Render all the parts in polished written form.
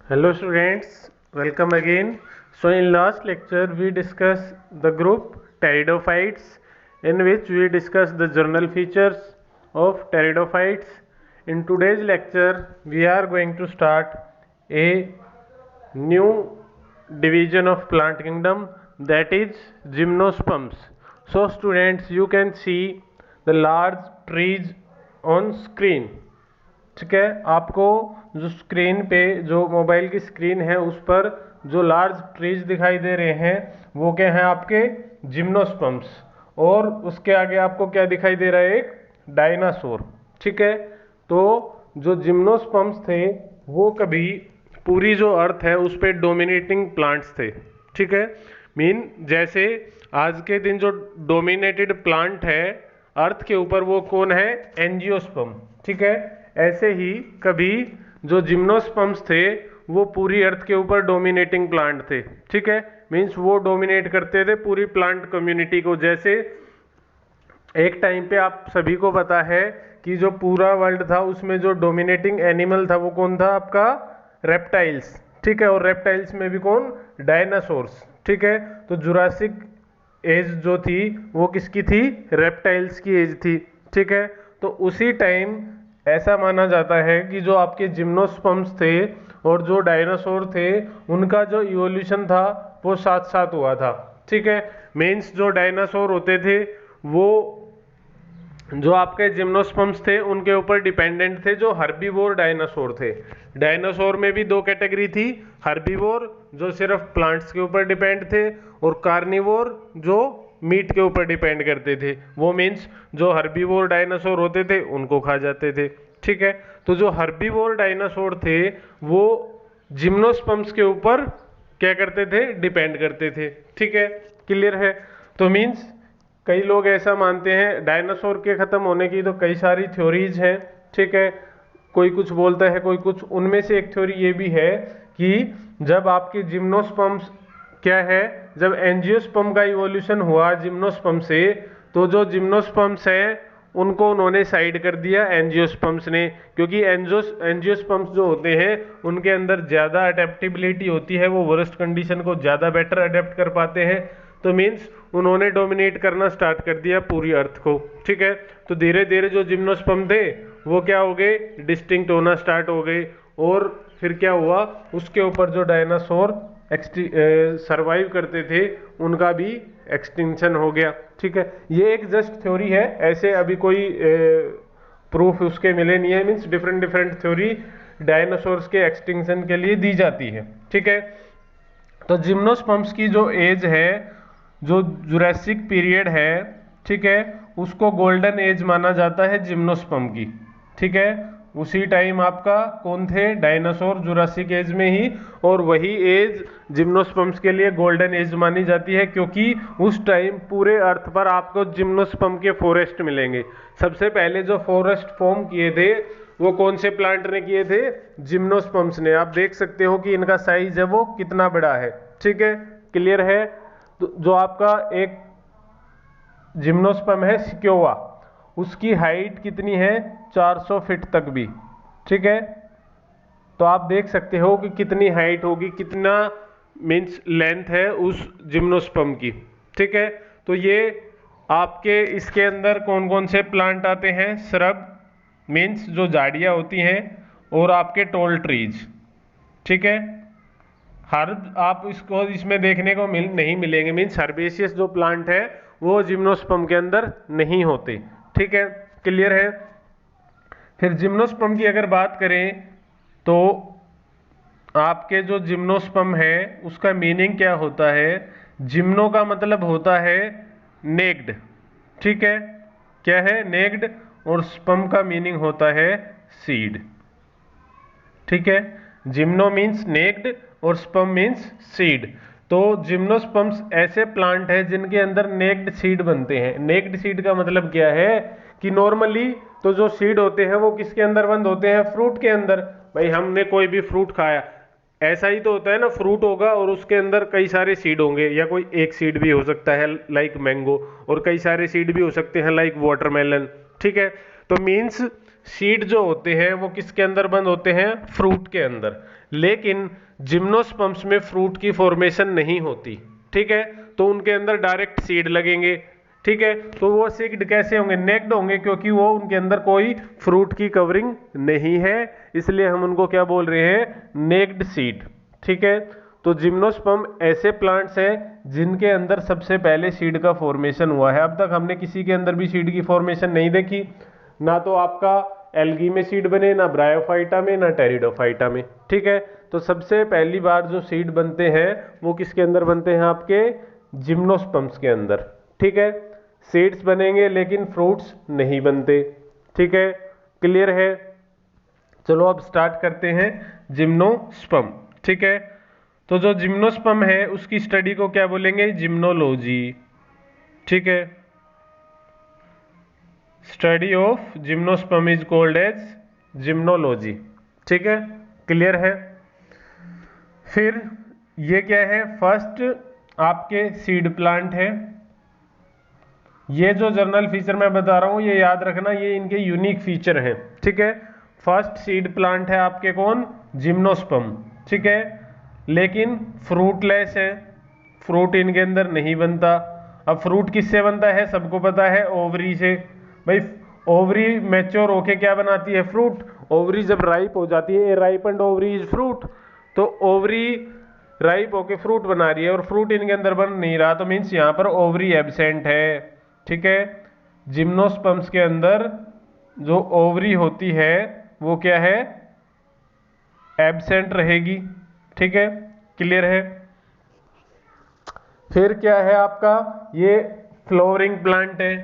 Hello students, welcome again. So in last lecture we discussed the group pteridophytes, in which we discussed the general features of pteridophytes. In today's lecture we are going to start a new division of plant kingdom, that is gymnosperms. So students, you can see the large trees on screen. ठीक है, आपको जो screen पे जो mobile की screen है उस पर जो लार्ज ट्रीज दिखाई दे रहे हैं वो क्या हैं आपके जिम्नोस्पर्म्स, और उसके आगे आपको क्या दिखाई दे रहा है, एक डायनासोर। ठीक है, तो जो जिम्नोस्पर्म्स थे वो कभी पूरी जो अर्थ है उस पर डोमिनेटिंग प्लांट्स थे। ठीक है, जैसे आज के दिन जो डोमिनेटेड प्लांट है अर्थ के ऊपर वो कौन है, एंजियोस्पर्म। ठीक है, ऐसे ही कभी जो जिम्नोस्पर्म्स थे वो पूरी अर्थ के ऊपर डोमिनेटिंग प्लांट थे। ठीक है, वो डोमिनेट करते थे पूरी प्लांट कम्युनिटी को। जैसे एक टाइम पे आप सभी को पता है कि जो पूरा वर्ल्ड था उसमें जो डोमिनेटिंग एनिमल था वो कौन था, आपका रेप्टाइल्स। ठीक है, और रेप्टाइल्स में भी कौन, डायनासोर्स। ठीक है, तो जुरासिक एज जो थी वो किसकी थी, रेप्टाइल्स की एज थी। ठीक है, तो उसी टाइम ऐसा माना जाता है कि जो आपके जिम्नोस्पर्म्स थे और जो डायनासोर थे उनका जो इवोल्यूशन था वो साथ साथ हुआ था। ठीक है, जो डायनासोर होते थे वो जो आपके जिम्नोस्पर्म्स थे उनके ऊपर डिपेंडेंट थे, जो हर्बीवोर डायनासोर थे। डायनासोर में भी दो कैटेगरी थी, हर्बीवोर जो सिर्फ प्लांट्स के ऊपर डिपेंड थे, और कार्निवोर जो मीट के ऊपर डिपेंड करते थे। वो जो हर्बीवोर डायनासोर होते थे उनको खा जाते थे। ठीक है, तो जो हर्बीवोर डायनासोर थे वो जिम्नोस्पर्म्स के ऊपर क्या करते थे, डिपेंड करते थे। ठीक है, क्लियर है। तो कई लोग ऐसा मानते हैं, डायनासोर के खत्म होने की तो कई सारी थ्योरीज हैं। ठीक है, कोई कुछ बोलता है कोई कुछ। उनमें से एक थ्योरी ये भी है कि जब आपके जिम्नोस्पर्म्स क्या है, जब एंजियोस्पर्म का इवोल्यूशन हुआ जिम्नोस्पर्म से, तो जो जिम्नोस्पर्म्स हैं उनको उन्होंने साइड कर दिया एंजियोस्पर्म्स ने, क्योंकि एंजियोस्पर्म्स जो होते हैं उनके अंदर ज़्यादा अडेप्टेबिलिटी होती है, वो वर्स्ट कंडीशन को ज़्यादा बेटर अडेप्ट कर पाते हैं। तो उन्होंने डोमिनेट करना स्टार्ट कर दिया पूरी अर्थ को। ठीक है, तो धीरे धीरे जो जिम्नोस्पर्म थे वो क्या हो गए, डिस्टिंक्ट होना स्टार्ट हो गए, और फिर क्या हुआ, उसके ऊपर जो डायनासोर सरवाइव करते थे उनका भी एक्सटिंक्शन हो गया। ठीक है, ये एक जस्ट थ्योरी है, ऐसे अभी कोई प्रूफ उसके मिले नहीं है। डिफरेंट डिफरेंट थ्योरी डायनासोर्स के एक्सटिंक्शन के लिए दी जाती है। ठीक है, तो जिम्नोस्पर्म्स की जो एज है, जो जुरासिक पीरियड है, ठीक है, उसको गोल्डन एज माना जाता है जिम्नोस्पर्म की। ठीक है, उसी टाइम आपका कौन थे, डायनासोर, जुरासिक एज में ही, और वही एज जिम्नोस्पर्म्स के लिए गोल्डन एज मानी जाती है, क्योंकि उस टाइम पूरे अर्थ पर आपको जिम्नोस्पर्म के फॉरेस्ट मिलेंगे। सबसे पहले जो फॉरेस्ट फॉर्म किए थे वो कौन से प्लांट ने किए थे, जिम्नोस्पर्म्स ने। आप देख सकते हो कि इनका साइज है वो कितना बड़ा है। ठीक है, क्लियर है। तो जो आपका एक जिम्नोस्पर्म है सिक्योवा, उसकी हाइट कितनी है, 400 फीट तक भी। ठीक है, तो आप देख सकते हो कि कितनी हाइट होगी, कितना लेंथ है उस जिम्नोस्पर्म की। ठीक है, तो ये आपके इसके अंदर कौन कौन से प्लांट आते हैं, श्रब जो झाड़ियाँ होती हैं, और आपके टॉल ट्रीज। ठीक है, आप इसको इसमें देखने को नहीं मिलेंगे, हर्बेशियस जो प्लांट है वो जिम्नोस्पर्म के अंदर नहीं होते। ठीक है, क्लियर है। फिर जिम्नोस्पर्म की अगर बात करें तो आपके जो जिम्नोस्पर्म है उसका मीनिंग क्या होता है, जिम्नो का मतलब होता है नेक्ड। ठीक है, क्या है, नेक्ड, और स्पर्म का मीनिंग होता है सीड। ठीक है, जिम्नो नेक्ड और स्पर्म सीड। तो जिम्नोस्पर्म्स ऐसे प्लांट है जिनके अंदर नेक्ड सीड बनते हैं। नेक्ड सीड का मतलब क्या है कि नॉर्मली तो जो सीड होते हैं वो किसके अंदर बंद होते हैं, फ्रूट के अंदर। भाई हमने कोई भी फ्रूट खाया, ऐसा ही तो होता है ना, फ्रूट होगा और उसके अंदर कई सारे सीड होंगे, या कोई एक सीड भी हो सकता है लाइक मैंगो, और कई सारे सीड भी हो सकते हैं लाइक वाटरमेलन। ठीक है, तो सीड जो होते हैं वो किसके अंदर बंद होते हैं, फ्रूट के अंदर। लेकिन जिम्नोस्पर्म्स में फ्रूट की फॉर्मेशन नहीं होती, ठीक है, तो उनके अंदर डायरेक्ट सीड लगेंगे, ठीक है। तो वो सीड कैसे होंगे, नेक्ड होंगे, क्योंकि वो उनके अंदर कोई फ्रूट की कवरिंग नहीं है, इसलिए हम उनको क्या बोल रहे हैं, नेक्ड सीड, ठीक है। तो जिम्नोस्पर्म ऐसे प्लांट्स हैं जिनके अंदर सबसे पहले सीड का फॉर्मेशन हुआ है। अब तक हमने किसी के अंदर भी सीड की फॉर्मेशन नहीं देखी, ना तो आपका एल्गी में सीड बने, ना ब्रायोफाइटा में, ना टेरिडोफाइटा में, ठीक है। तो सबसे पहली बार जो सीड बनते हैं वो किसके अंदर बनते हैं, आपके जिम्नोस्पर्म्स के अंदर, ठीक है। सीड्स बनेंगे लेकिन फ्रूट्स नहीं बनते, ठीक है, क्लियर है। चलो अब स्टार्ट करते हैं जिम्नोस्पर्म, ठीक है। तो जो जिम्नोस्पर्म है उसकी स्टडी को क्या बोलेंगे, जिम्नोलॉजी, ठीक है। Study of gymnosperm is called as gymnology, ठीक है, क्लियर है। फिर ये क्या है, फर्स्ट आपके सीड प्लांट है। ये जो जर्नल फीचर मैं बता रहा हूं ये याद रखना, ये इनके यूनिक फीचर हैं, ठीक है। फर्स्ट सीड प्लांट है आपके कौन, जिम्नोस्पर्म, ठीक है, लेकिन फ्रूटलेस है, फ्रूट इनके अंदर नहीं बनता। अब फ्रूट किससे बनता है, सबको पता है, ओवरी से। भाई ओवरी मैच्योर होके क्या बनाती है, फ्रूट। ओवरी जब राइप हो जाती है, ripe and ovary is fruit, तो ओवरी राइप होके फ्रूट बना रही है और फ्रूट इनके अंदर बन नहीं रहा, तो मीन्स यहाँ पर ओवरी एब्सेंट है, ठीक है। जिम्नोस्पर्म्स के अंदर जो ओवरी होती है वो क्या है, एब्सेंट रहेगी, ठीक है, क्लियर है। फिर क्या है आपका, ये फ्लोवरिंग प्लांट है,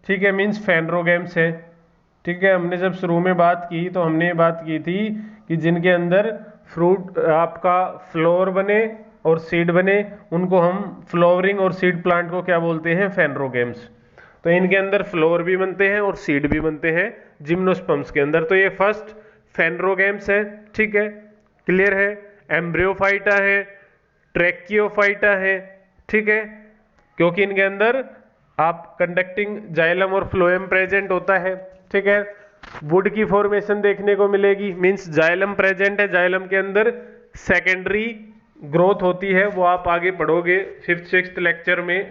ठीक है, मीन्स फेनरोगेम्स है, ठीक है। हमने जब शुरू में बात की तो हमने बात की थी कि जिनके अंदर फ्रूट आपका फ्लोर बने और सीड बने उनको हम फ्लोवरिंग और सीड प्लांट को क्या बोलते हैं, फेनरोगेम्स। तो इनके अंदर फ्लोर भी बनते हैं और सीड भी बनते हैं जिम्नोस्पर्म्स के अंदर। तो ये फर्स्ट फेनरोगेम्स है, ठीक है, क्लियर है। एम्ब्रियोफाइटा है, ट्रैकियोफाइटा है, ठीक है, क्योंकि इनके अंदर आप कंडक्टिंग जाइलम और फ्लोएम प्रेजेंट होता है, ठीक है। वुड की फॉर्मेशन देखने को मिलेगी, मींस जाइलम प्रेजेंट है, जाइलम के अंदर सेकेंडरी ग्रोथ होती है, वो आप आगे पढ़ोगे 5th-6th लेक्चर में,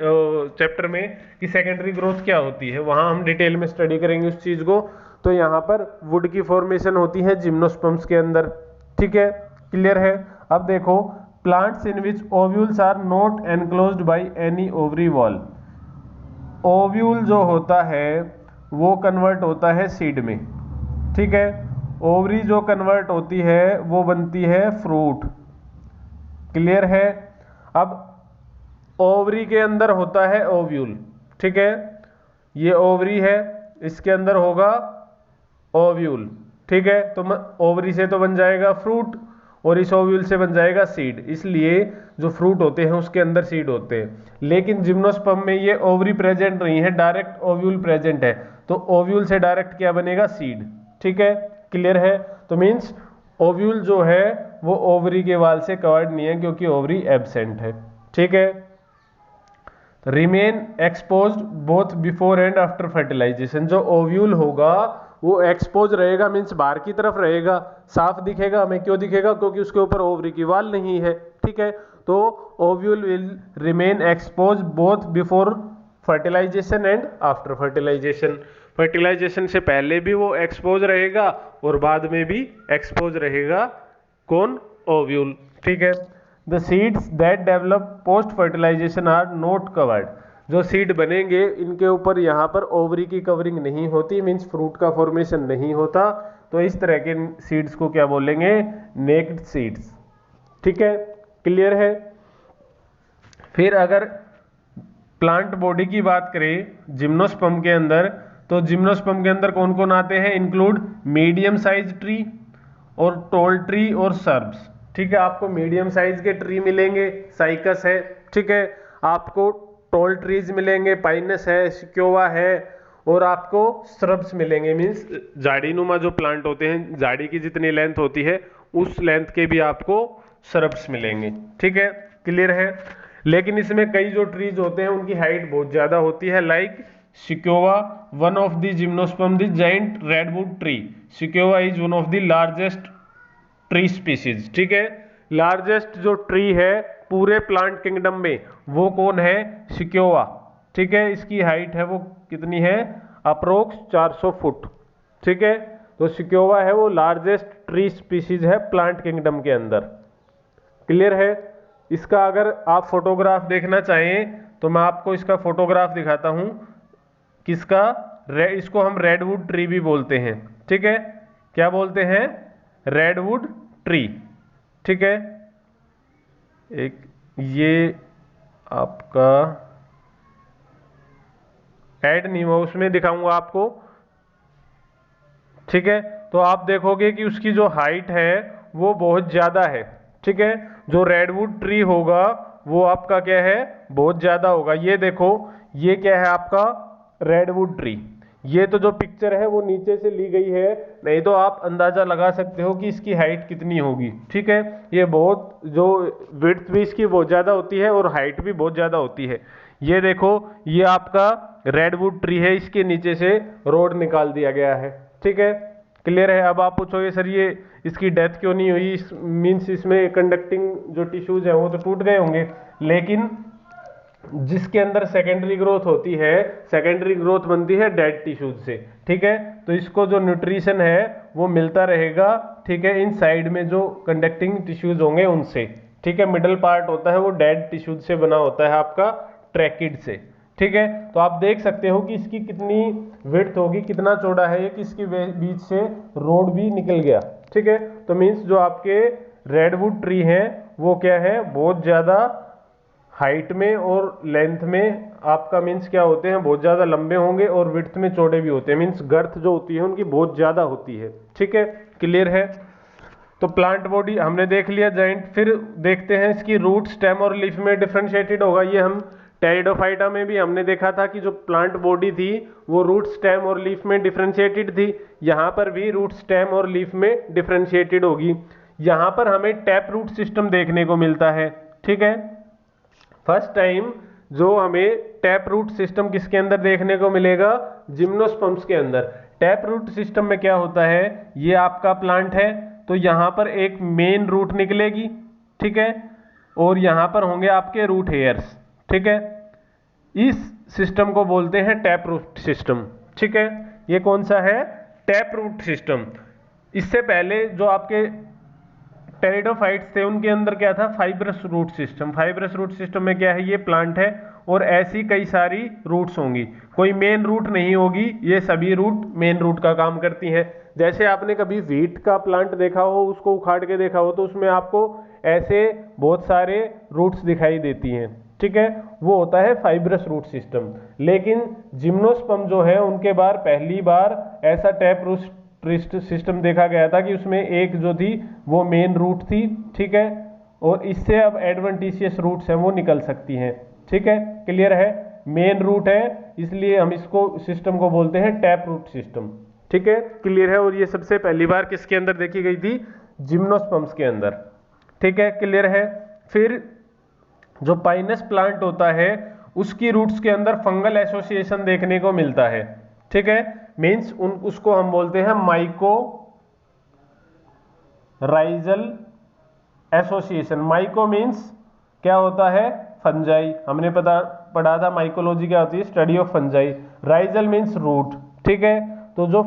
चैप्टर में, कि सेकेंडरी ग्रोथ क्या होती है, वहां हम डिटेल में स्टडी करेंगे उस चीज को। तो यहाँ पर वुड की फॉर्मेशन होती है जिम्नोस्पर्म्स के अंदर, ठीक है, क्लियर है। अब देखो, plants in which ovules are not enclosed by any ovary wall. Ovule जो होता है वो कन्वर्ट होता है सीड में, ठीक है। ओवरी जो कन्वर्ट होती है वो बनती है फ्रूट, क्लियर है। अब ओवरी के अंदर होता है ओव्यूल, ठीक है, ये ओवरी है, इसके अंदर होगा ओव्यूल, ठीक है। तो ओवरी से तो बन जाएगा फ्रूट और इस ओव्यूल से बन जाएगा सीड, इसलिए जो फ्रूट होते हैं उसके अंदर सीड होते हैं। लेकिन जिम्नोस्पर्म में ये ओवरी प्रेजेंट नहीं है, डायरेक्ट ओव्यूल प्रेजेंट है, तो ओव्यूल से डायरेक्ट क्या बनेगा, सीड, ठीक है, क्लियर है। तो मीन्स ओव्यूल जो है वो ओवरी के वाल से कवर्ड नहीं है क्योंकि ओवरी एब्सेंट है, ठीक है। Remain exposed both before and after fertilization. जो ओव्यूल होगा वो एक्सपोज रहेगा, मीन्स बाहर की तरफ रहेगा, साफ दिखेगा हमें, क्यों दिखेगा, क्योंकि उसके ऊपर ओवरी की वाल नहीं है, ठीक है। तो ovule will remain expose both before fertilization and after fertilization. Fertilization से पहले भी वो एक्सपोज रहेगा और बाद में भी एक्सपोज रहेगा, कौन, ओव्यूल, ठीक है। The seeds that develop post fertilization are not covered. जो सीड बनेंगे इनके ऊपर यहाँ पर ओवरी की कवरिंग नहीं होती, मीन्स फ्रूट का फॉर्मेशन नहीं होता, तो इस तरह के सीड्स को क्या बोलेंगे, नेक्ड सीड्स, ठीक है, क्लियर है। फिर अगर प्लांट बॉडी की बात करें जिम्नोस्पर्म के अंदर, तो जिम्नोस्पर्म के अंदर कौन कौन आते हैं, इंक्लूड मीडियम साइज ट्री और टॉल ट्री और सर्ब्स, ठीक है। आपको मीडियम साइज के ट्री मिलेंगे, साइकस है, ठीक है, आपको टॉल ट्रीज मिलेंगे, पाइनस है, सिक्योवा है, और आपको श्रब्स मिलेंगे, मीन्स झाड़ीनुमा जो प्लांट होते हैं, झाड़ी की जितनी लेंथ होती है उस लेंथ के भी आपको श्रब्स मिलेंगे, ठीक है, क्लियर है। लेकिन इसमें कई जो ट्रीज होते हैं उनकी हाइट बहुत ज्यादा होती है, like sequoia one of the gymnosperm the giant redwood tree. Sequoia is one of the largest tree species. ठीक है, लार्जेस्ट जो ट्री है पूरे प्लांट किंगडम में वो कौन है? सिक्योवा। ठीक है, इसकी हाइट है वो कितनी है? Approx 400 foot. ठीक है, तो सिक्योवा है वो लार्जेस्ट ट्री स्पीसीज है प्लांट किंगडम के अंदर। क्लियर है? इसका अगर आप फोटोग्राफ देखना चाहें तो मैं आपको इसका फोटोग्राफ दिखाता हूं। किसका? इसको हम रेडवुड ट्री भी बोलते हैं। ठीक है, क्या बोलते हैं? Redwood tree. ठीक है, एक ये आपका ऐड नहीं हुआ, उसमें दिखाऊंगा आपको। ठीक है, तो आप देखोगे कि उसकी जो हाइट है वो बहुत ज्यादा है। ठीक है, जो रेडवुड ट्री होगा वो आपका क्या है? बहुत ज्यादा होगा। ये देखो, ये क्या है आपका? Redwood tree. ये तो जो पिक्चर है वो नीचे से ली गई है, नहीं तो आप अंदाजा लगा सकते हो कि इसकी हाइट कितनी होगी। ठीक है, ये बहुत जो विड्थ भी इसकी बहुत ज्यादा होती है और हाइट भी बहुत ज्यादा होती है। ये देखो, ये आपका रेडवुड ट्री है, इसके नीचे से रोड निकाल दिया गया है। ठीक है, क्लियर है? अब आप पूछोगे सर ये इसकी डेथ क्यों नहीं हुई? मीन्स इसमें कंडक्टिंग जो टिश्यूज है वो तो टूट गए होंगे, लेकिन जिसके अंदर सेकेंडरी ग्रोथ होती है, सेकेंडरी ग्रोथ बनती है डेड टिश्यूज से। ठीक है, तो इसको जो न्यूट्रिशन है वो मिलता रहेगा। ठीक है, इन साइड में जो कंडक्टिंग टिश्यूज होंगे उनसे। ठीक है, मिडल पार्ट होता है वो डेड टिश्यूज से बना होता है आपका, ट्रैकिड से। ठीक है, तो आप देख सकते हो कि इसकी कितनी विड्थ होगी, कितना चौड़ा है ये, कि इसके बीच से रोड भी निकल गया। ठीक है, तो मीन्स जो आपके रेडवुड ट्री हैं वो क्या है? बहुत ज्यादा हाइट में और लेंथ में आपका मीन्स क्या होते हैं? बहुत ज्यादा लंबे होंगे और विड्थ में चौड़े भी होते हैं। मीन्स गर्थ जो होती है उनकी बहुत ज्यादा होती है। ठीक है, क्लियर है? तो प्लांट बॉडी हमने देख लिया जाइंट। फिर देखते हैं इसकी रूट, स्टेम और लीफ में डिफरेंशिएटेड होगा। ये हम टेरिडोफाइटा में भी हमने देखा था कि जो प्लांट बॉडी थी वो रूट, स्टेम और लीफ में डिफरेंशिएटेड थी। यहाँ पर भी रूट, स्टेम और लीफ में डिफरेंशिएटेड होगी। यहाँ पर हमें टैप रूट सिस्टम देखने को मिलता है। ठीक है, फर्स्ट टाइम जो हमें टैप रूट सिस्टम किसके अंदर देखने को मिलेगा? जिम्नोस्पर्म्स के अंदर। टैप रूट सिस्टम में क्या होता है? ये आपका प्लांट है तो यहां पर एक मेन रूट निकलेगी। ठीक है, और यहां पर होंगे आपके रूट हेयर्स। ठीक है, इस सिस्टम को बोलते हैं टैप रूट सिस्टम। ठीक है, ये कौन सा है? Tap root system. इससे पहले जो आपके टेरिडोफाइट्स थे उनके अंदर क्या था? Fibrous root system. Fibrous root system में क्या है? ये प्लांट है और ऐसी कई सारी रूट्स होंगी, कोई मेन रूट नहीं होगी। ये सभी रूट मेन रूट का काम करती हैं। जैसे आपने कभी व्हीट का प्लांट देखा हो, उसको उखाड़ के देखा हो, तो उसमें आपको ऐसे बहुत सारे रूट्स दिखाई देती हैं। ठीक है, वो होता है फाइब्रस रूट सिस्टम। लेकिन जिम्नोस्पर्म जो है उनके बार पहली बार ऐसा टैप रूट सिस्टम देखा गया था कि उसमें एक जो थी वो मेन रूट थी। ठीक है, और इससे अब एडवेंटिशियस रूट्स हैं वो निकल सकती हैं। ठीक है, क्लियर है? मेन रूट है इसलिए हम इसको सिस्टम को बोलते हैं टैप रूट सिस्टम। ठीक है, क्लियर है? और ये सबसे पहली बार किसके अंदर देखी गई थी? जिम्नोस्पर्म्स के अंदर। ठीक है, क्लियर है? फिर जो पाइनस प्लांट होता है उसकी रूट्स के अंदर फंगल एसोसिएशन देखने को मिलता है। ठीक है, मीन्स उसको हम बोलते हैं माइको राइजल एसोसिएशन। माइको मीन्स क्या होता है? फंजाई। हमने पढ़ा था माइकोलॉजी क्या होती है? Study of fungi. Rhizal means root. ठीक है, तो जो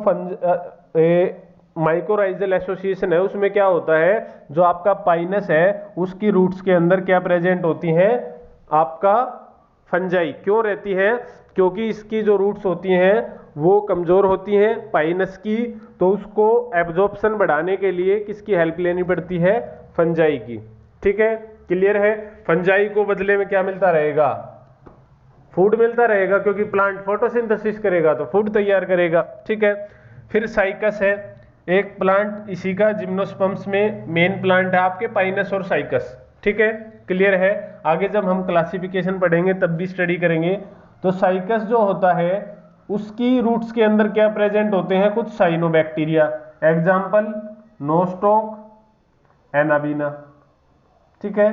माइकोराइजल एसोसिएशन है उसमें क्या होता है? जो आपका पाइनस है उसकी रूट्स के अंदर क्या प्रेजेंट होती है? आपका फंजाई। क्यों रहती है? क्योंकि इसकी जो रूट्स होती हैं वो कमजोर होती हैं पाइनस की, तो उसको एब्जॉर्प्शन बढ़ाने के लिए किसकी हेल्प लेनी पड़ती है? फंजाई की। ठीक है, क्लियर है? फंजाई को बदले में क्या मिलता रहेगा? फूड मिलता रहेगा, क्योंकि प्लांट फोटोसिंथेसिस करेगा तो फूड तैयार करेगा। ठीक है, फिर साइकस है एक प्लांट इसी का, जिम्नोस्पर्म्स में मेन प्लांट है आपके पाइनस और साइकस। ठीक है, क्लियर है? आगे जब हम क्लासिफिकेशन पढ़ेंगे तब भी स्टडी करेंगे। तो साइकस जो होता है उसकी रूट्स के अंदर क्या प्रेजेंट होते हैं? कुछ साइनोबैक्टीरिया। Example Nostoc, anabaena. ठीक है,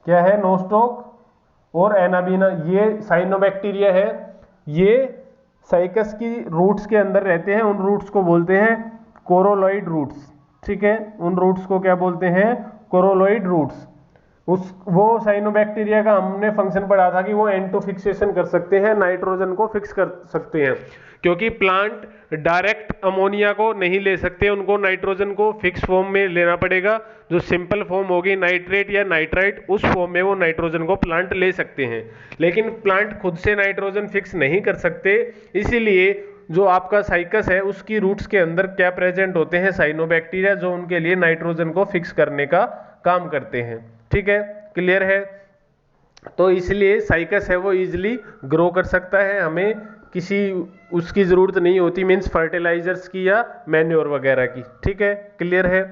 क्या है? नोस्टोक और एनाबीना, ये साइनोबैक्टीरिया है। ये साइकस की रूट्स के अंदर रहते हैं, उन रूट्स को बोलते हैं कोरोलॉइड रूट्स। ठीक है, उन रूट्स को क्या बोलते हैं? Coralloid roots. वो साइनोबैक्टीरिया का हमने फंक्शन पढ़ा था कि वो N2 फिक्सेशन कर सकते हैं, नाइट्रोजन को फिक्स कर सकते हैं, क्योंकि प्लांट डायरेक्ट अमोनिया को नहीं ले सकते, उनको नाइट्रोजन को फिक्स फॉर्म में लेना पड़ेगा। जो सिंपल फॉर्म होगी नाइट्रेट या नाइट्राइट, उस फॉर्म में वो नाइट्रोजन को प्लांट ले सकते हैं, लेकिन प्लांट खुद से नाइट्रोजन फिक्स नहीं कर सकते। इसीलिए जो आपका साइकस है उसकी रूट्स के अंदर क्या प्रेजेंट होते हैं? साइनोबैक्टीरिया, जो उनके लिए नाइट्रोजन को फिक्स करने का काम करते हैं। ठीक है, क्लियर है? तो इसलिए साइकस है वो इजीली ग्रो कर सकता है, हमें किसी उसकी जरूरत नहीं होती, मीन्स फर्टिलाइजर्स की या मैन्योर वगैरह की। ठीक है, क्लियर है?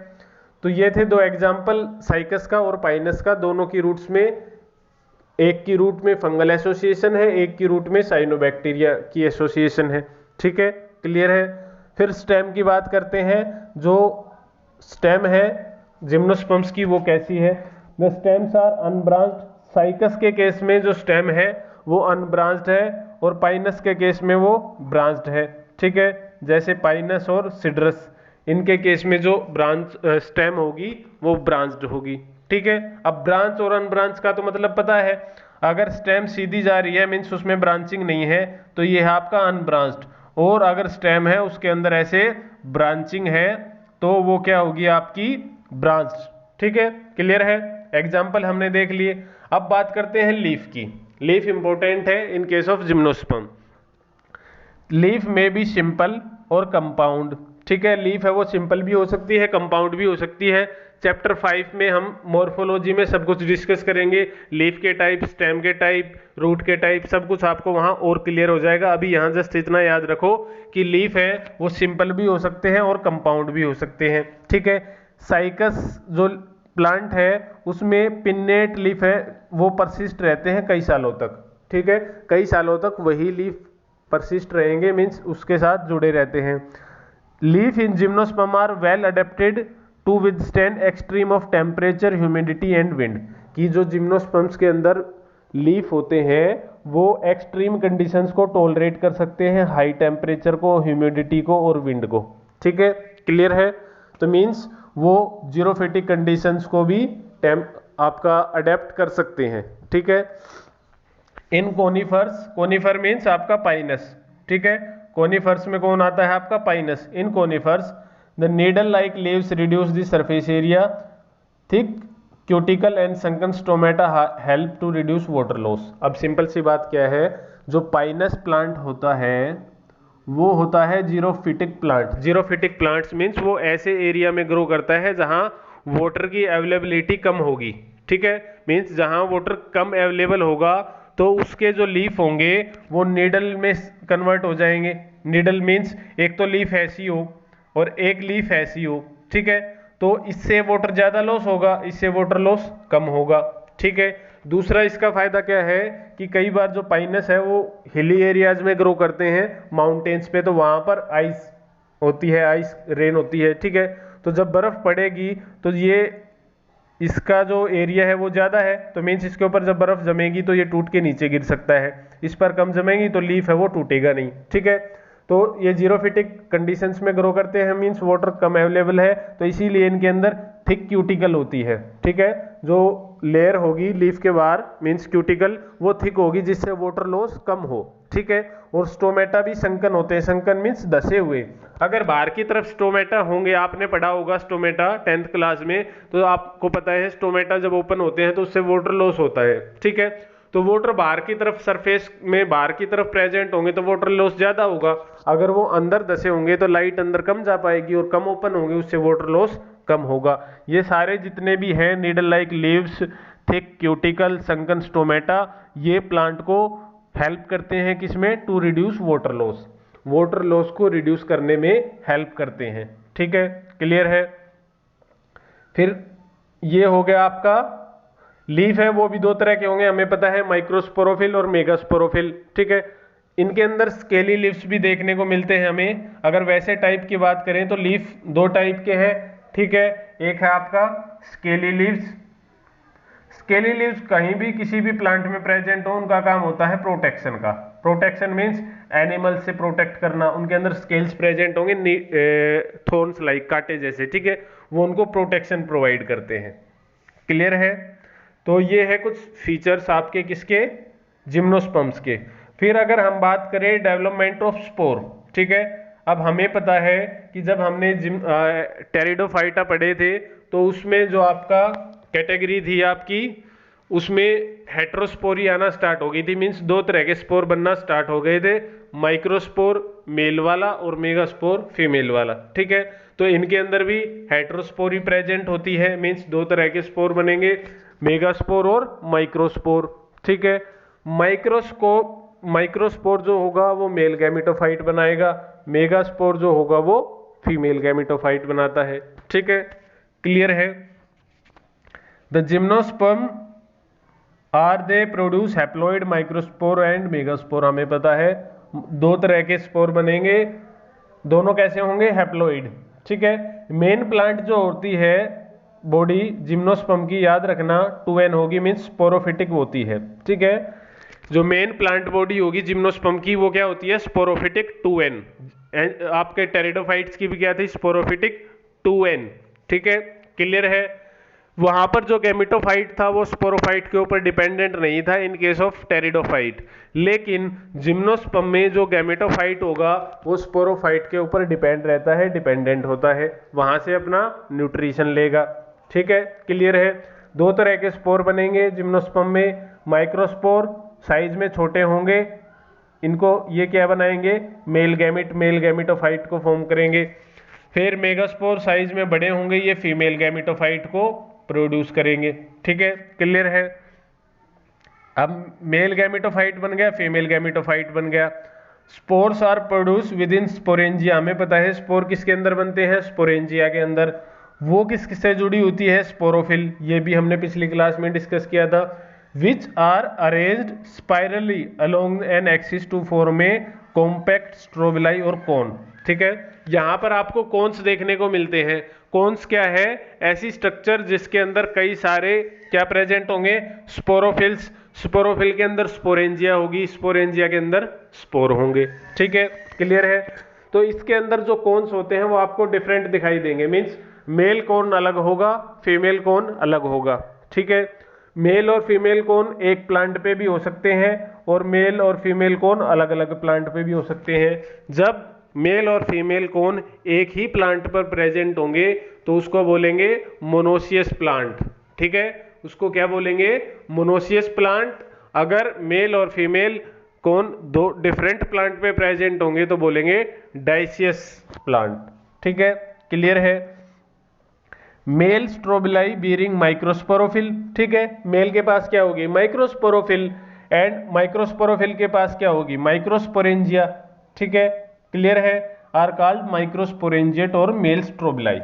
तो ये थे दो एग्जाम्पल साइकस का और पाइनस का। दोनों की रूट्स में, एक की रूट में फंगल एसोसिएशन है, एक की रूट में साइनोबैक्टीरिया की एसोसिएशन है। ठीक है, क्लियर है? फिर स्टेम की बात करते हैं। जो स्टेम है जिम्नोस्पर्म्स की वो कैसी है? The stems are unbranched. Cycas के केस में जो स्टेम है वो अनब्रांच्ड है और पाइनस के केस में वो ब्रांच्ड है। ठीक है, जैसे पाइनस और सिड्रस, इनके केस में जो ब्रांच स्टेम होगी वो ब्रांच्ड होगी। ठीक है, अब ब्रांच और अनब्रांच का तो मतलब पता है। अगर स्टेम सीधी जा रही है मीन्स उसमें ब्रांचिंग नहीं है, तो ये है आपका अनब्रांच्ड। और अगर स्टेम है उसके अंदर ऐसे ब्रांचिंग है तो वो क्या होगी? आपकी ब्रांच। ठीक है, क्लियर है? एग्जाम्पल हमने देख लिए। अब बात करते हैं लीफ की। लीफ इंपॉर्टेंट है in case of gymnosperm. Leaf में भी सिंपल और कंपाउंड। ठीक है, लीफ है वो सिंपल भी हो सकती है, कंपाउंड भी हो सकती है। चैप्टर 5 में हम मॉर्फोलॉजी में सब कुछ डिस्कस करेंगे, लीफ के टाइप, स्टेम के टाइप, रूट के टाइप, सब कुछ आपको वहां और क्लियर हो जाएगा। अभी यहाँ जस्ट इतना याद रखो कि लीफ है वो सिंपल भी हो सकते हैं और कंपाउंड भी हो सकते हैं। ठीक है, साइकस जो प्लांट है उसमें पिन्नेट लीफ है वो परसिस्ट रहते हैं कई सालों तक। ठीक है, कई सालों तक वही लीफ परसिस्ट रहेंगे, मीन्स उसके साथ जुड़े रहते हैं। Leaf in gymnosperm are well adapted to withstand extreme of temperature, humidity and wind. कि जो जिम्नोस्पर्म्स के अंदर लीफ होते हैं वो एक्सट्रीम कंडीशंस को टॉलरेट कर सकते हैं, हाई टेम्परेचर को, ह्यूमिडिटी को और विंड को। ठीक है, क्लियर है? तो मीन्स वो जीरोफिटिक कंडीशंस को भी आपका अडेप्ट कर सकते हैं। ठीक है, इन कोनिफर्स, कोनिफर मीन्स आपका पाइनस। ठीक है, कोनिफर्स में कौन आता है? आपका Pinus. In conifers the needle like leaves reduce the surface area, thick cuticle and sunken stomata help to reduce water loss. अब सिंपल सी बात क्या है, जो पाइनस प्लांट होता है वो होता है xerophytic plant. Xerophytic plants means वो ऐसे एरिया में ग्रो करता है जहां वाटर की अवेलेबिलिटी कम होगी। ठीक है, मीन्स जहां वाटर कम अवेलेबल होगा तो उसके जो लीफ होंगे वो नीडल में कन्वर्ट हो जाएंगे। नीडल मीन्स एक तो लीफ ऐसी हो और एक लीफ ऐसी हो। ठीक है, तो इससे वाटर ज्यादा लॉस होगा, इससे वाटर लॉस कम होगा। ठीक है, दूसरा इसका फायदा क्या है कि कई बार जो पाइनस है वो हिली एरियाज में ग्रो करते हैं, माउंटेन्स पे, तो वहां पर आइस होती है, आइस रेन होती है। ठीक है, तो जब बर्फ पड़ेगी तो ये इसका जो एरिया है वो ज्यादा है, तो मीन्स इसके ऊपर जब बर्फ जमेगी तो ये टूट के नीचे गिर सकता है। इस पर कम जमेगी तो लीफ है वो टूटेगा नहीं। ठीक है, तो ये जीरोफिटिक कंडीशंस में ग्रो करते हैं, मीन्स वाटर कम अवेलेबल है, तो इसीलिए इनके अंदर थिक क्यूटिकल होती है। ठीक है, जो लेयर होगी लीफ के बाहर मीन्स क्यूटिकल वो थिक होगी जिससे वाटर लॉस कम हो। ठीक है, और स्टोमेटा भी संकन होते हैं। संकन मीन्स धसे हुए। अगर बाहर की तरफ स्टोमेटा होंगे, आपने पढ़ा होगा स्टोमेटा 10th क्लास में, तो आपको पता है स्टोमेटा जब ओपन होते हैं तो उससे वाटर लॉस होता है। ठीक है, तो वाटर बाहर की तरफ सरफेस में बाहर की तरफ प्रेजेंट होंगे तो वाटर लॉस ज्यादा होगा। अगर वो अंदर धसे होंगे तो लाइट अंदर कम जा पाएगी और कम ओपन होंगे, उससे वाटर लॉस कम होगा। ये सारे जितने भी हैं needle like leaves, thick cuticle, sunken stomata, ये प्लांट को हेल्प करते हैं किसमें? To reduce water loss. Water loss को रिड्यूस करने में हेल्प करते हैं। ठीक है, क्लियर है? फिर ये हो गया आपका लीफ है वो भी दो तरह के होंगे, हमें पता है, माइक्रोस्पोरोफिल और मेगास्पोरोफिल। ठीक है, इनके अंदर स्केली लीव्स भी देखने को मिलते हैं हमें। अगर वैसे टाइप की बात करें तो लीफ दो टाइप के हैं। ठीक है, एक है आपका स्केली लीव्स। स्केली लीव्स कहीं भी किसी भी प्लांट में प्रेजेंट हो, उनका काम होता है प्रोटेक्शन का। प्रोटेक्शन मीन्स एनिमल से प्रोटेक्ट करना, उनके अंदर स्केल्स प्रेजेंट होंगे, थॉर्न्स लाइक कांटे जैसे, ठीक है, वो उनको प्रोटेक्शन प्रोवाइड करते हैं। क्लियर है? तो ये है कुछ फीचर्स आपके किसके, जिम्नोस्पर्म्स के। फिर अगर हम बात करें डेवलपमेंट ऑफ स्पोर, ठीक है, अब हमें पता है कि जब हमने टेरिडोफाइटा पढ़े थे तो उसमें जो आपका कैटेगरी थी आपकी, उसमें हेट्रोस्पोरी आना स्टार्ट हो गई थी, मीन्स दो तरह के स्पोर बनना स्टार्ट हो गए थे, माइक्रोस्पोर मेल वाला और मेगास्पोर फीमेल वाला, ठीक है। तो इनके अंदर भी हेट्रोस्पोरी प्रेजेंट होती है, मीन्स दो तरह के स्पोर बनेंगे, मेगास्पोर और माइक्रोस्पोर, ठीक है। माइक्रोस्पोर जो होगा वो मेल गैमेटोफाइट बनाएगा, मेगास्पोर जो होगा वो फीमेल गैमेटोफाइट बनाता है, ठीक है। क्लियर है? The gymnosperm are they produce haploid microspore and megaspore. हमें पता है दो तरह के स्पोर बनेंगे, दोनों कैसे होंगे, हैप्लॉइड, ठीक है। मेन प्लांट जो होती है बॉडी जिम्नोस्पर्म की, याद रखना 2n होगी, मीन्स स्पोरोफिटिक होती है, ठीक है। जो मेन प्लांट बॉडी होगी जिम्नोस्पर्म की वो क्या होती है, स्पोरोफिटिक 2n। आपके टेरिडोफाइट्स की भी क्या थी, स्पोरोफिटिक 2n, ठीक है। क्लियर है? वहां पर जो गैमेटोफाइट था वो स्पोरोफाइट के ऊपर डिपेंडेंट नहीं था इन केस ऑफ टेरिडोफाइट, लेकिन जिम्नोस्पर्म में जो गैमेटोफाइट होगा वो स्पोरोफाइट के ऊपर डिपेंड रहता है, डिपेंडेंट होता है, वहां से अपना न्यूट्रिशन लेगा, ठीक है। क्लियर है? दो तरह के स्पोर बनेंगे जिम्नोस्पर्म में, माइक्रोस्पोर साइज में छोटे होंगे, इनको ये क्या बनाएंगे, मेल गैमेटोफाइट को फॉर्म करेंगे। फिर मेगास्पोर साइज में बड़े होंगे, ये फीमेल गैमेटोफाइट को प्रोड्यूस करेंगे, ठीक है। क्लियर है? अब मेल गैमेटोफाइट बन गया, फीमेल गैमेटोफाइट बन गया। Spores are produce within sporangia. हमें पता है स्पोर किसके अंदर बनते हैं, स्पोरेंजिया के अंदर। वो किससे जुड़ी होती है, स्पोरोफिल, ये भी हमने पिछली क्लास में डिस्कस किया था। Which are arranged spirally along an axis to form a compact strobili और कोन, ठीक है। यहाँ पर आपको कोन्स देखने को मिलते हैं। कोन्स क्या है, ऐसी स्ट्रक्चर जिसके अंदर कई सारे क्या प्रेजेंट होंगे, स्पोरोफिल्स। स्पोरोफिल के अंदर स्पोरेंजिया होगी, स्पोरेंजिया के अंदर स्पोर होंगे, ठीक है। क्लियर है? तो इसके अंदर जो कोन्स होते हैं वो आपको डिफरेंट दिखाई देंगे, मीन्स मेल कोन अलग होगा, फीमेल कोन अलग होगा, ठीक है। मेल और फीमेल कोन एक प्लांट पे भी हो सकते हैं और मेल और फीमेल कोन अलग अलग प्लांट पे भी हो सकते हैं। जब मेल और फीमेल कोन एक ही प्लांट पर प्रेजेंट होंगे तो उसको बोलेंगे मोनोसियस प्लांट, ठीक है। उसको क्या बोलेंगे, मोनोसियस प्लांट। अगर मेल और फीमेल कोन दो डिफरेंट प्लांट पे प्रेजेंट होंगे तो बोलेंगे डाइसियस प्लांट, ठीक है। क्लियर है? मेल स्ट्रोबिलाई बीरिंग माइक्रोस्पोरोफिल, ठीक है। मेल के पास क्या होगी, माइक्रोस्पोरोफिल, एंड माइक्रोस्पोरोफिल के पास क्या होगी, माइक्रोस्पोरेंजिया, ठीक है। क्लियर है? आर कॉल्ड माइक्रोस्पोरेंजिएट और मेल स्ट्रोबिलाई।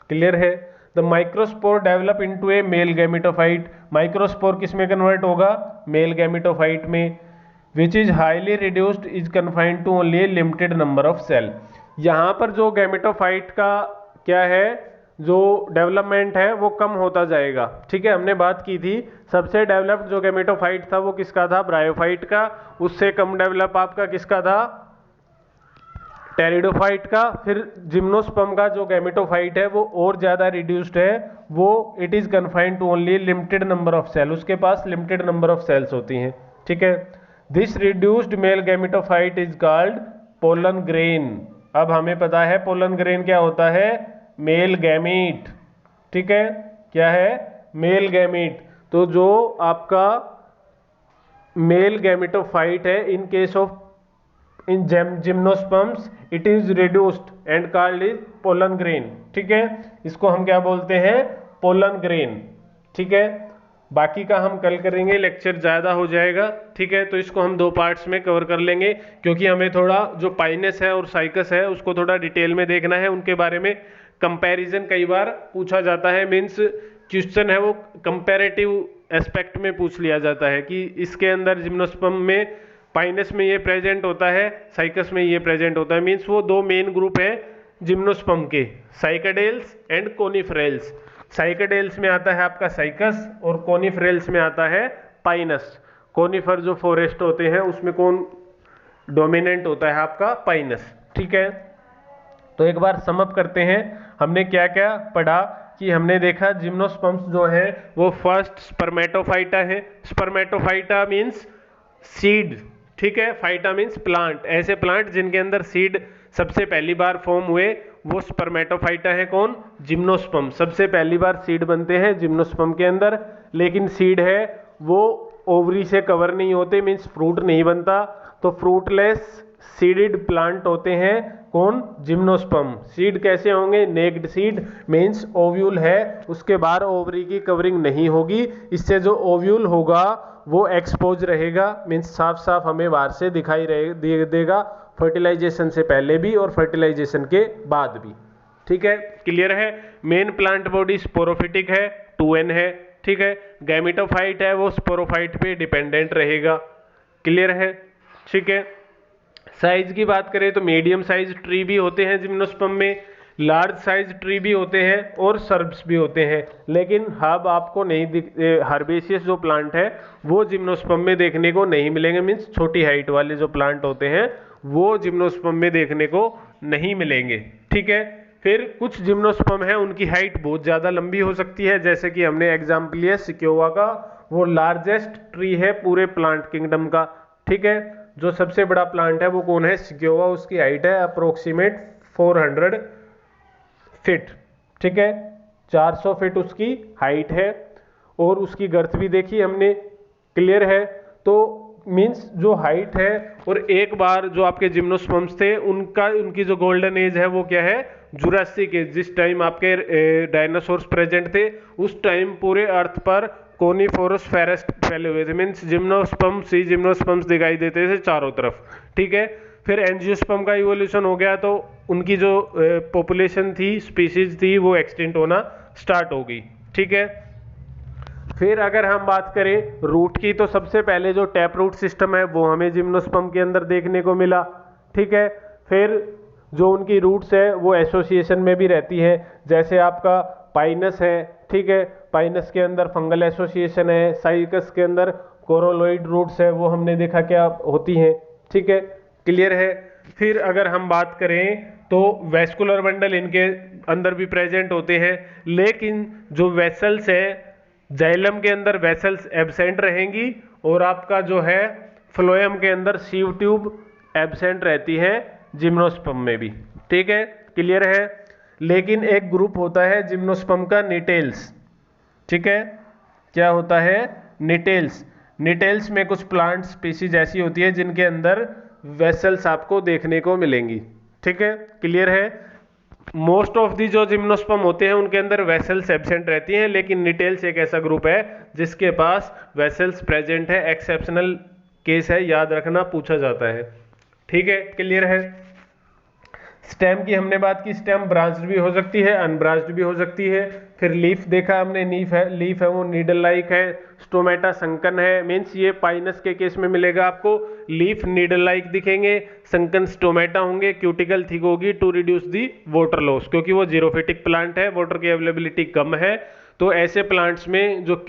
क्लियर है? The microspore develop into a male gametophyte. Microspore किस में कन्वर्ट होगा, मेल गैमेटोफाइट में। Which is highly reduced is confined to only a limited number of cell. यहाँ पर जो गैमेटोफाइट का क्या है, जो डेवलपमेंट है वो कम होता जाएगा, ठीक है। हमने बात की थी सबसे डेवलप्ड जो गैमेटोफाइट था वो किसका था, ब्रायोफाइट का। उससे कम डेवलप आपका किसका था, टेरिडोफाइट का। फिर जिम्नोस्पर्म का जो गैमेटोफाइट है वो और ज्यादा रिड्यूस्ड है, वो it is confined to only limited number of cell, उसके पास लिमिटेड नंबर ऑफ सेल्स होती हैं, ठीक है। This reduced male gametophyte is called pollen grain. अब हमें पता है पोलन ग्रेन क्या होता है, मेल गैमीट, ठीक है। क्या है, मेल गैमीट। तो जो आपका मेल गैमेटोफाइट है in case of in gymnosperms it is reduced and called is pollen grain, ठीक है। इसको हम क्या बोलते हैं, पोलन ग्रेन, ठीक है। बाकी का हम कल करेंगे, लेक्चर ज़्यादा हो जाएगा, ठीक है। तो इसको हम दो पार्ट्स में कवर कर लेंगे क्योंकि हमें थोड़ा जो पाइनस है और साइकस है उसको थोड़ा डिटेल में देखना है, उनके बारे में कंपैरिजन कई बार पूछा जाता है, मीन्स क्वेश्चन है वो कंपैरेटिव एस्पेक्ट में पूछ लिया जाता है कि इसके अंदर जिम्नोस्पर्म में पाइनस में ये प्रेजेंट होता है, साइकस में ये प्रेजेंट होता है। मीन्स वो दो मेन ग्रुप है जिम्नोस्पर्म के, साइकाडेल्स एंड कोनिफरेल्स। साइकाडेल्स में आता है आपका साइकस और कोनिफरेल्स में आता है पाइनस। कोनिफर जो फॉरेस्ट होते हैं उसमें कौन डोमिनेंट होता है आपका पाइनस। ठीक है, तो एक बार सम अप करते हैं। हमने क्या क्या पढ़ा कि हमने देखा जिम्नोस्पर्म्स जो है वो फर्स्ट स्पर्मेटोफाइटा है। स्पर्मेटोफाइटा मीन्स सीड, ठीक है, फाइटा मीन्स प्लांट, ऐसे प्लांट जिनके अंदर सीड सबसे पहली बार फॉर्म हुए वो स्पर्मेटोफाइटा है। कौन? जिम्नोस्पर्म। सबसे पहली बार सीड बनते हैं जिम्नोस्पर्म के अंदर, लेकिन सीड है वो ओवरी से कवर नहीं होते, मीन्स फ्रूट नहीं बनता, तो फ्रूटलेस सीडेड प्लांट होते हैं। कौन? जिम्नोस्पर्म। सीड कैसे होंगे? नेक्ड सीड मीन्स ओव्यूल है, उसके बाद ओवरी की कवरिंग नहीं होगी, इससे जो ओव्यूल होगा वो एक्सपोज रहेगा, मीन्स साफ साफ हमें बाहर से दिखाई देगा, फर्टिलाइजेशन से पहले भी और फर्टिलाइजेशन के बाद भी। ठीक है, क्लियर है। मेन प्लांट बॉडी स्पोरोफिटिक है, 2n है। ठीक है, गैमेटोफाइट है वो स्पोरोफाइट पे डिपेंडेंट रहेगा। क्लियर है, ठीक है। साइज की बात करें तो मीडियम साइज ट्री भी होते हैं जिम्नोस्पर्म में, लार्ज साइज ट्री भी होते हैं और सर्ब्स भी होते हैं, लेकिन हब आपको नहीं हर्बेशियस जो प्लांट है वो जिम्नोस्पर्म में देखने को नहीं मिलेंगे, मीन्स छोटी हाइट वाले जो प्लांट होते हैं वो जिम्नोस्पर्म में देखने को नहीं मिलेंगे। ठीक है, फिर कुछ जिम्नोस्पर्म है उनकी हाइट बहुत ज़्यादा लंबी हो सकती है, जैसे कि हमने एग्जाम्पल लिया सिक्योवा का, वो लार्जेस्ट ट्री है पूरे प्लांट किंगडम का। ठीक है, जो सबसे बड़ा प्लांट है वो कौन है? सिक्योवा। उसकी हाइट है अप्रोक्सीमेट 400 फीट। ठीक है, 400 फीट उसकी हाइट है और उसकी गर्थ भी देखी हमने। क्लियर है, तो मींस जो हाइट है, और एक बार जो आपके जिम्नोस्पर्म्स थे उनकी जो गोल्डन एज है वो क्या है? Jurassic age. जिस टाइम आपके डायनासोर्स प्रेजेंट थे उस टाइम पूरे अर्थ पर कोनिफोरस फॉरेस्ट फैले हुए थे, मीन्स जिम्नोस्पर्म सी जिम्नोस्पर्म्स दिखाई देते थे चारों तरफ। ठीक है, फिर एंजियोस्पर्म का इवोल्यूशन हो गया तो उनकी जो पॉपुलेशन थी, स्पीसीज थी, वो एक्सटिंक्ट होना स्टार्ट हो गई। ठीक है, फिर अगर हम बात करें रूट की तो सबसे पहले जो टैप रूट सिस्टम है वो हमें जिम्नोस्पर्म के अंदर देखने को मिला। ठीक है, फिर जो उनकी रूट्स है वो एसोसिएशन में भी रहती है, जैसे आपका पाइनस है। ठीक है, पाइनस के अंदर फंगल एसोसिएशन है, साइकस के अंदर कोरोलोइड रूट्स है, वो हमने देखा क्या होती हैं। ठीक है, क्लियर है। फिर अगर हम बात करें तो वेस्कुलर बंडल इनके अंदर भी प्रेजेंट होते हैं, लेकिन जो वेसल्स है जाइलम के अंदर वेसल्स एब्सेंट रहेंगी और आपका जो है फ्लोएम के अंदर सीव ट्यूब एब्सेंट रहती है जिम्नोस्पर्म में भी। ठीक है, क्लियर है। लेकिन एक ग्रुप होता है जिम्नोस्पर्म का निटेल्स। ठीक है, क्या होता है? निटेल्स। निटेल्स में कुछ प्लांट स्पीसीज ऐसी होती है जिनके अंदर वेसल्स आपको देखने को मिलेंगी। ठीक है, क्लियर है। मोस्ट ऑफ दी जो जिम्नोस्पर्म होते हैं उनके अंदर वेसल्स एब्सेंट रहती हैं, लेकिन निटेल्स एक ऐसा ग्रुप है जिसके पास वेसल्स प्रेजेंट है। एक्सेप्शनल केस है, याद रखना, पूछा जाता है। ठीक है, क्लियर है। स्टेम की हमने बात की, स्टेम ब्रांच्ड भी हो सकती है, अनब्रांच्ड भी हो सकती है। फिर लीफ देखा हमने, लीफ है वो नीडल लाइक है। स्टोमेटा संकन है, मीन्स ये पाइनस के केस में मिलेगा आपको, लीफ नीडल लाइक दिखेंगे, संकन स्टोमेटा होंगे, क्यूटिकल थिक होगी to reduce the water loss, क्योंकि वो जीरोफिटिक प्लांट है, वाटर की अवेलेबिलिटी कम है, तो ऐसे प्लांट्स में जो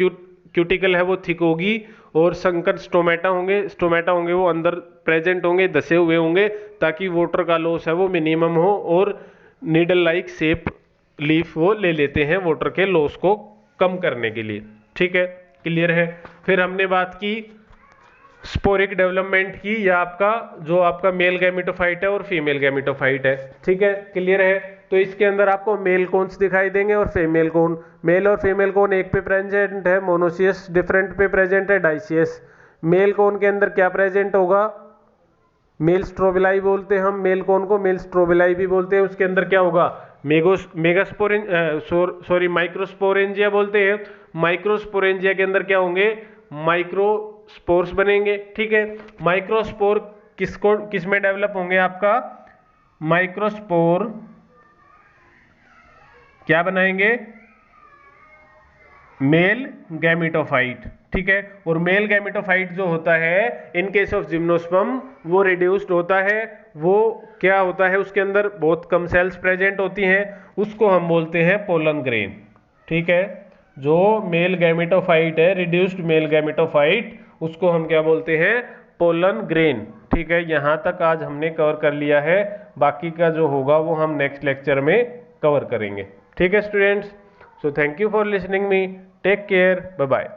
क्यूटिकल है वो थिक होगी और संकर स्टोमेटा होंगे वो अंदर प्रेजेंट होंगे, धसे हुए होंगे, ताकि वाटर का लॉस है वो मिनिमम हो और नीडल लाइक शेप लीफ वो ले लेते हैं वाटर के लॉस को कम करने के लिए। ठीक है, क्लियर है। फिर हमने बात की स्पोरिक डेवलपमेंट की, या आपका मेल गैमेटोफाइट है और फीमेल गैमेटोफाइट है। ठीक है, क्लियर है। तो इसके अंदर आपको मेल कोन्स दिखाई देंगे और फीमेल कोन। मेल और फीमेल कोन एक पे प्रेजेंट है, मोनोसियस, डिफरेंट पे प्रेजेंट है डाइसियस। मेल कोन के अंदर क्या प्रेजेंट होगा? मेल स्ट्रोबिलाई बोलते हैं हम मेल कोन को, मेल स्ट्रोबिलाई भी बोलते हैं। उसके अंदर क्या होगा? माइक्रोस्पोरेंजिया बोलते हैं। माइक्रोस्पोरेंजिया के अंदर क्या होंगे? माइक्रोस्पोर्स बनेंगे। ठीक है, माइक्रोस्पोर किस में डेवलप होंगे? आपका माइक्रोस्पोर क्या बनाएंगे? Male gametophyte. ठीक है, और मेल गैमेटोफाइट जो होता है इन केस ऑफ जिम्नोस्पर्म वो रिड्यूस्ड होता है। वो क्या होता है? उसके अंदर बहुत कम सेल्स प्रेजेंट होती हैं, उसको हम बोलते हैं पोलन ग्रेन। ठीक है, जो मेल गैमेटोफाइट है, रिड्यूस्ड मेल गैमेटोफाइट, उसको हम क्या बोलते हैं? Pollen grain. ठीक है, यहाँ तक आज हमने कवर कर लिया है, बाकी का जो होगा वो हम नेक्स्ट लेक्चर में कवर करेंगे। ठीक है students, so thank you for listening me, take care, bye bye.